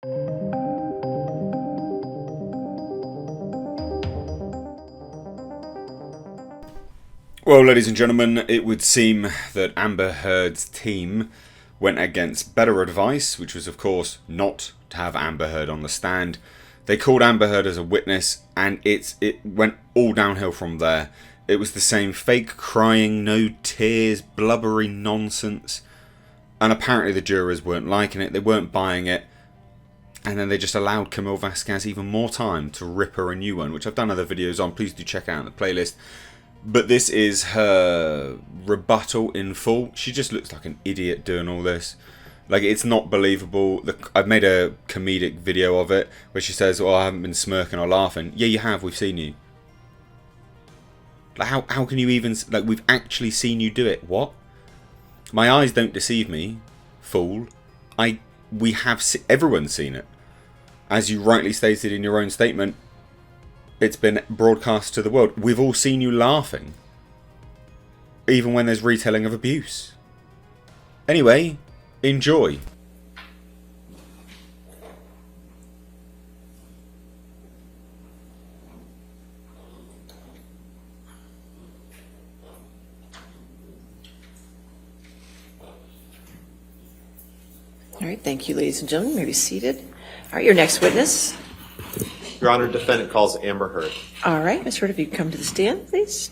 Well, ladies and gentlemen, it would seem that Amber Heard's team went against better advice, which was, of course, not to have Amber Heard on the stand. They called Amber Heard as a witness, and it went all downhill from there. It was the same fake crying, no tears, blubbery nonsense. And apparently the jurors weren't liking it, they weren't buying it. And then they just allowed Camille Vasquez even more time to rip her a new one, which I've done other videos on. Please do check out the playlist. But this is her rebuttal in full. She just looks like an idiot doing all this. Like, it's not believable. I've made a comedic video of it where she says, "Oh, I haven't been smirking or laughing." Yeah, you have. We've seen you. Like, how can you even... Like, we've actually seen you do it. What? My eyes don't deceive me, fool. We have... Everyone's seen it. As you rightly stated in your own statement, it's been broadcast to the world. We've all seen you laughing. Even when there's retelling of abuse. Anyway, enjoy. All right, thank you, ladies and gentlemen. You may be seated. All right, your next witness. Your Honor, defendant calls Amber Heard. All right, Ms. Heard, if you come to the stand, please.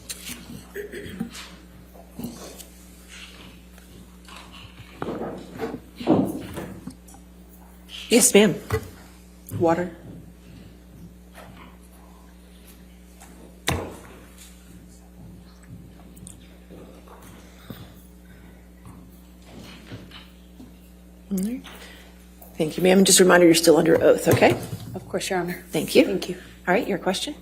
Yes, ma'am. Water. All right. Thank you, ma'am. Just a reminder, you're still under oath, okay? Of course, Your Honor. Thank you. Thank you. All right, your question?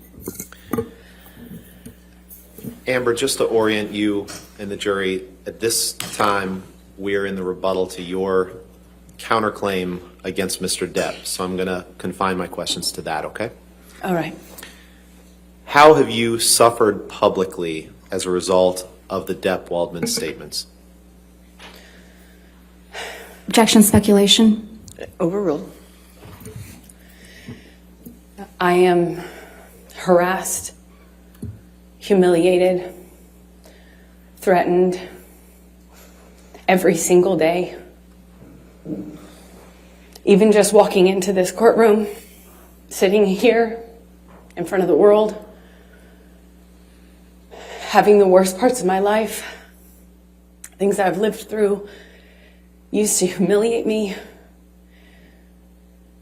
Amber, just to orient you and the jury, at this time, we are in the rebuttal to your counterclaim against Mr. Depp. So I'm going to confine my questions to that, okay? All right. How have you suffered publicly as a result of the Depp-Waldman statements? Objection, speculation. Overruled. I am harassed, humiliated, threatened every single day. Even just walking into this courtroom, sitting here in front of the world, having the worst parts of my life, things that I've lived through, used to humiliate me.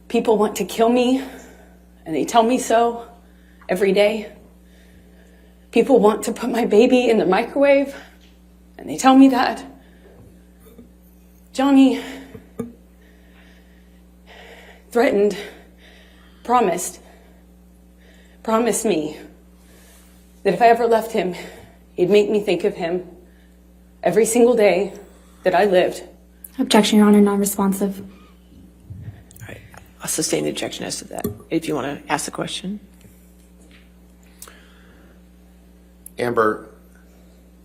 People want to kill me, and they tell me so every day. People want to put my baby in the microwave, and they tell me that. Johnny threatened, promised me that if I ever left him, he'd make me think of him every single day that I lived. Objection, Your Honor, non-responsive. All right, I'll sustain the objection as to that. If you want to ask the question. Amber,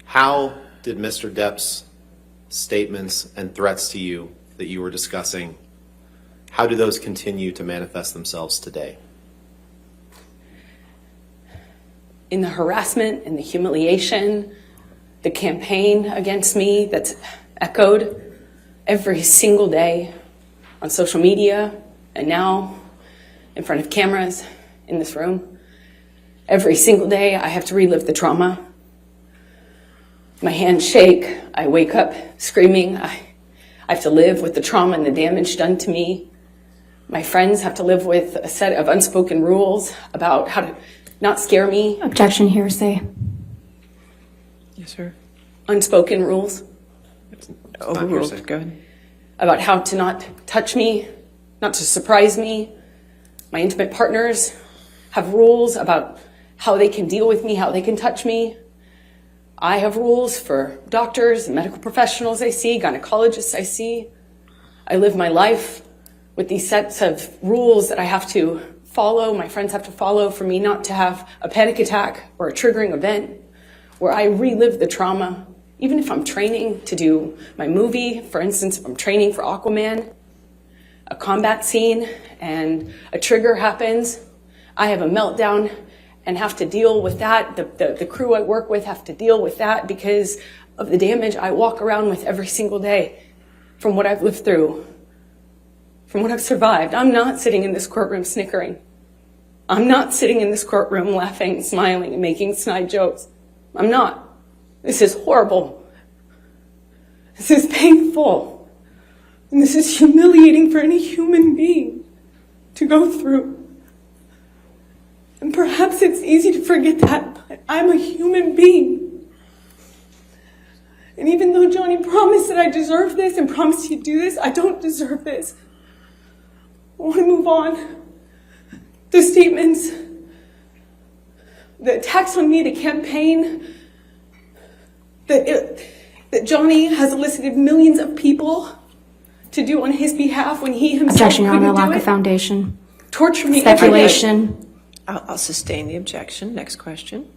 how did Mr. Depp's statements and threats to you that you were discussing, how do those continue to manifest themselves today? In the harassment and the humiliation, the campaign against me that's echoed every single day on social media and now in front of cameras in this room. Every single day I have to relive the trauma. My hands shake. I wake up screaming. I have to live with the trauma and the damage done to me. My friends have to live with a set of unspoken rules about how to not scare me. Objection, hearsay. Yes, sir. Unspoken rules Overruled. Go ahead. about how to not touch me, not to surprise me. My intimate partners have rules about how they can deal with me, how they can touch me. I have rules for doctors and medical professionals I see, gynecologists I see. I live my life with these sets of rules that I have to follow, my friends have to follow for me not to have a panic attack or a triggering event where I relive the trauma. Even if I'm training to do my movie, for instance, if I'm training for Aquaman, a combat scene and a trigger happens, I have a meltdown and have to deal with that. The crew I work with have to deal with that because of the damage I walk around with every single day from what I've lived through, from what I've survived. I'm not sitting in this courtroom snickering. I'm not sitting in this courtroom laughing, smiling, and making snide jokes. I'm not. This is horrible. This is painful. And this is humiliating for any human being to go through. And perhaps it's easy to forget that, but I'm a human being. And even though Johnny promised that I deserve this and promised he'd do this, I don't deserve this. I want to move on. The statements, the attacks on me, the campaign, that Johnny has elicited millions of people to do on his behalf when he himself Objection, Your couldn't Honor, do lack it. of foundation. Torture me every day. Speculation. I'll sustain the objection. Next question.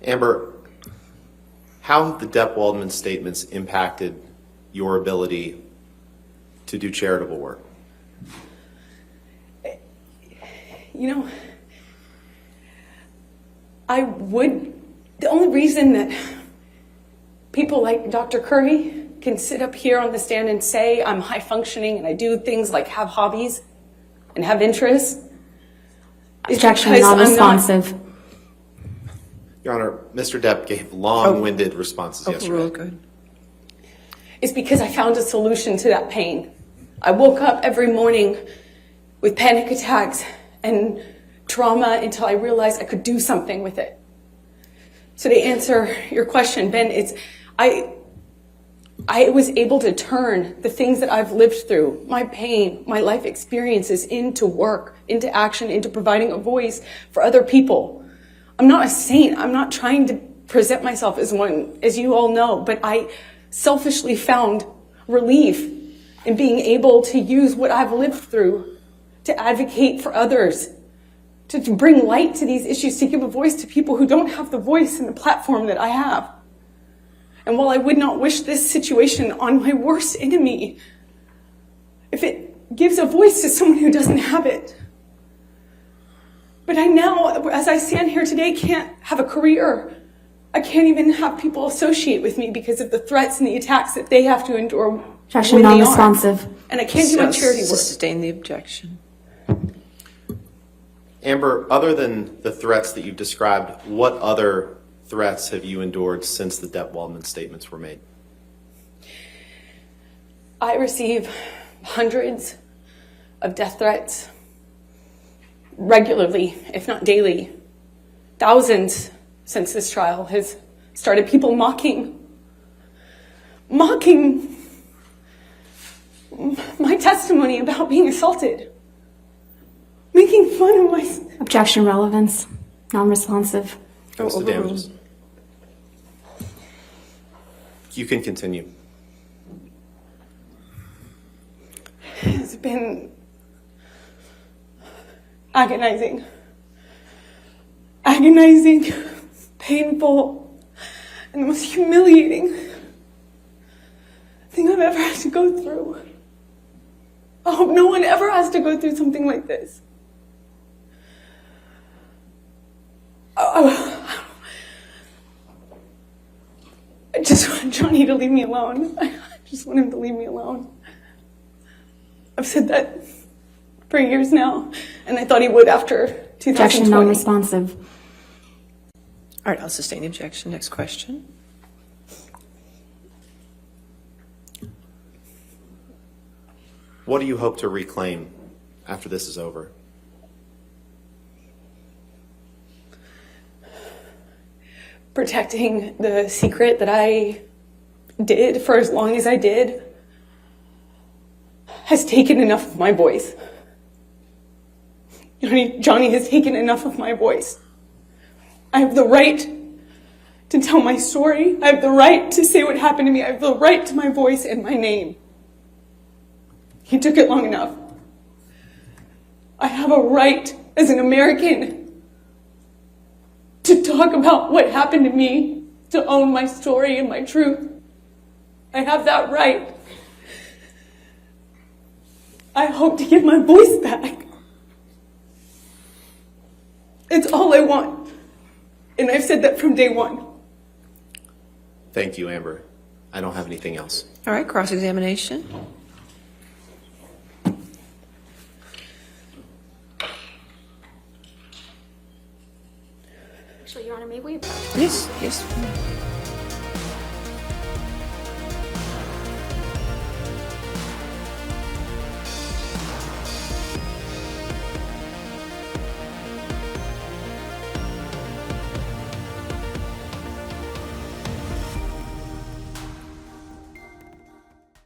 Amber, how have the Depp Waldman statements impacted your ability to do charitable work? You know, the only reason that people like Dr. Curry can sit up here on the stand and say I'm high functioning and I do things like have hobbies and have interests is Objection, because I'm not. non-responsive. Your Honor, Mr. Depp gave long-winded responses yesterday. Overruled, good. It's because I found a solution to that pain. I woke up every morning with panic attacks and trauma until I realized I could do something with it. So to answer your question, Ben, I was able to turn the things that I've lived through, my pain, my life experiences, into work, into action, into providing a voice for other people. I'm not a saint. I'm not trying to present myself as one, as you all know, but I selfishly found relief in being able to use what I've lived through to advocate for others, to bring light to these issues, to give a voice to people who don't have the voice and the platform that I have. And while I would not wish this situation on my worst enemy, if it gives a voice to someone who doesn't have it. But I now, as I stand here today, can't have a career. I can't even have people associate with me because of the threats and the attacks that they have to endure. Objection, when they are. non-responsive. And I can't do my charity work. Sustain the objection. Amber, other than the threats that you've described, what other threats have you endured since the Depp Waldman statements were made? I receive hundreds of death threats regularly, if not daily. Thousands since this trial has started. People mocking my testimony about being assaulted, making fun of my... Objection, relevance. Non-responsive. Goes to Overruled. damages. You can continue. It's been agonizing, painful, and the most humiliating thing I've ever had to go through. I hope no one ever has to go through something like this. I just want Johnny to leave me alone. I just want him to leave me alone. I've said that for years now, and I thought he would after 2020. Objection, non-responsive. All right, I'll sustain the objection. Next question. What do you hope to reclaim after this is over? Protecting the secret that I did for as long as I did has taken enough of my voice. Johnny has taken enough of my voice. I have the right to tell my story. I have the right to say what happened to me. I have the right to my voice and my name. He took it long enough. I have a right as an American to talk about what happened to me, to own my story and my truth. I have that right. I hope to get my voice back. It's all I want. And I've said that from day one. Thank you, Amber. I don't have anything else. All right, cross-examination. Actually, Your Honor, may we? Yes, yes.